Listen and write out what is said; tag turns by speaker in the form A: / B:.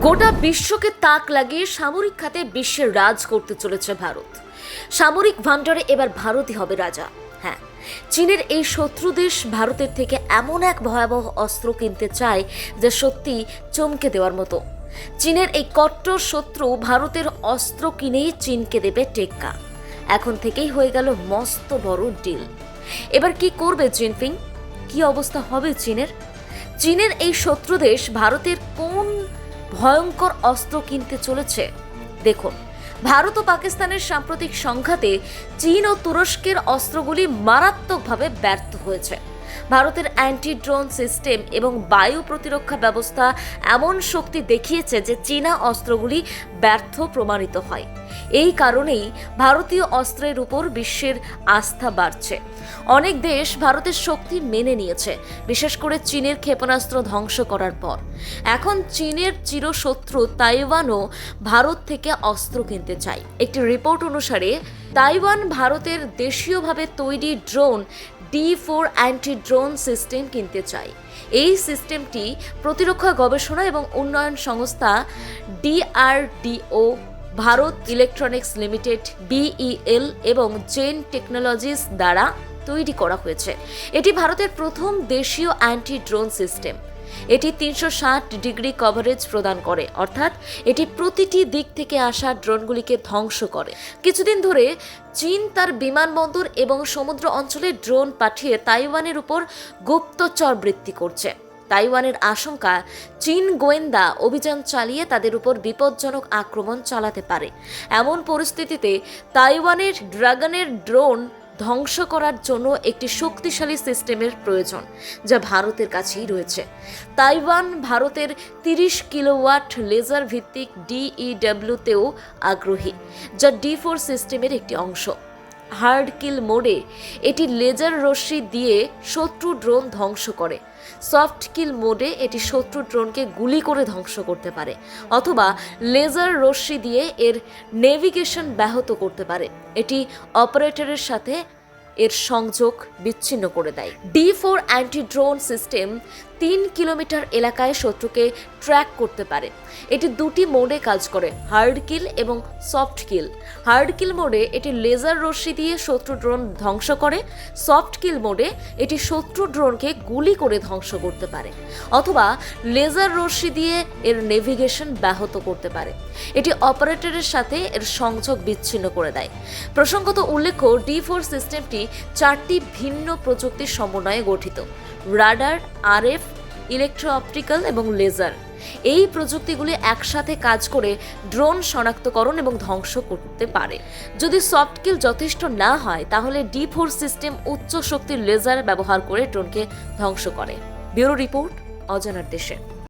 A: গোটা বিশ্বকে তাক লাগিয়ে সামরিক খাতে বিশ্বের রাজ করতে চলেছে ভারত। সামরিক ভান্ডারে এবার ভারতই হবে রাজা। হ্যাঁ, চীনের এই শত্রু দেশ ভারতের থেকে এমন এক ভয়াবহ অস্ত্র কিনতে চায় যা সত্যি চমকে দেওয়ার মতো। চীনের এই কট্টর শত্রু ভারতের অস্ত্র কিনেই চীনকে দেবে টেক্কা। এখন থেকেই হয়ে গেল মস্ত বড় ডিল। এবার কি করবে জিনপিং? কি অবস্থা হবে চীনের এই শত্রু দেশ ভারতের কোন ভয়ঙ্কর অস্ত্র কিনতে চলেছে? দেখুন, ভারত ও পাকিস্তানের সাম্প্রতিক সংঘাতে চীন ও তুরস্কের অস্ত্রগুলি মারাত্মকভাবে ব্যর্থ হয়েছে। ভারতের অ্যান্টি ড্রোন সিস্টেম এবং বায়ু প্রতিরক্ষা ব্যবস্থা এমন শক্তি দেখিয়েছে যে চীনা অস্ত্রগুলি ব্যর্থ প্রমাণিত হয়। এই কারণেই ভারতীয় অস্ত্রের উপর বিশ্বের আস্থা বাড়ছে। অনেক দেশ ভারতের শক্তি মেনে নিয়েছে, বিশেষ করে চীনের ক্ষেপণাস্ত্র ধ্বংস করার পর। এখন চীনের চিরশত্রু তাইওয়ানও ভারত থেকে অস্ত্র কিনতে চায়। একটি রিপোর্ট অনুসারে তাইওয়ান ভারতের দেশীয়ভাবে তৈরি drone D4 anti drone system কিনতে চায়। এই সিস্টেমটি প্রতিরক্ষা গবেষণা এবং উন্নয়ন সংস্থা DRDO, Bharat electronics limited BEL এবং জেন টেকনোলজিস দ্বারা তৈরি করা হয়েছে। এটি ভারতের প্রথম দেশীয় অ্যান্টি ড্রোন সিস্টেম। এটি 360 ডিগ্রি কভারেজ প্রদান করে, অর্থাৎ এটি প্রতিটি দিক থেকে আসা ড্রোনগুলিকে ধ্বংস করে। কিছুদিন ধরে চীন তার বিমানবন্দর এবং সমুদ্র অঞ্চলে ড্রোন পাঠিয়ে তাইওয়ানের উপর গুপ্তচর বৃত্তি করছে। তাইওয়ানের আশঙ্কা চীন গোয়েন্দা অভিযান চালিয়ে তাদের উপর বিপজ্জনক আক্রমণ চালাতে পারে। এমন পরিস্থিতিতে তাইওয়ানের ড্রাগনের ড্রোন ধ্বংস করার জন্য একটি শক্তিশালী সিস্টেমের প্রয়োজন, যা ভারতের কাছেই রয়েছে। তাইওয়ান ভারতের 30 কিলোওয়াট লেজার ভিত্তিক DEW-তেও আগ্রহী, যা D4 সিস্টেমের একটি অংশ। হার্ড কিল মোডে এটি লেজার রশ্মি দিয়ে শত্রু ড্রোন ধ্বংস করে। সফট কিল মোডে এটি শত্রু ড্রোনকে গুলি করে ধ্বংস করতে পারে, অথবা লেজার রশ্মি দিয়ে এর নেভিগেশন ব্যাহত করতে পারে। এটি অপারেটরের সাথে এর সংযোগ বিচ্ছিন্ন করে দেয়। D4 anti drone system 3 kilometre এলাকায় শত্রুকে ট্র্যাক করতে পারে। এটি দুটি মোডে কাজ করে, হার্ড কিল এবং সফট কিল। হার্ড কিল মোডে এটি লেজার রশ্মি দিয়ে শত্রু ড্রোন ধ্বংস করে। সফট কিল মোডে এটি শত্রু ড্রোনকে গুলি করে ধ্বংস করতে পারে, অথবা লেজার রশ্মি দিয়ে এর নেভিগেশন ব্যাহত করতে পারে। এটি অপারেটরের সাথে এর সংযোগ বিচ্ছিন্ন করে দেয়। প্রসঙ্গত উল্লেখ্য, D4 সিস্টেমটি 4টি ভিন্ন প্রযুক্তির সমন্বয়ে গঠিত: রাডার, RF, ইলেকট্রো অপটিক্যাল এবং লেজার। এই প্রযুক্তিগুলি একসাথে কাজ করে ড্রোন শনাক্তকরণ এবং ধ্বংস করতে পারে। যদি সফট কিল যথেষ্ট না হয়, তাহলে D4 সিস্টেম উচ্চ শক্তির লেজার ব্যবহার করে ড্রোনকে ধ্বংস করে। ব্যুরো রিপোর্ট, অজানার দেশে।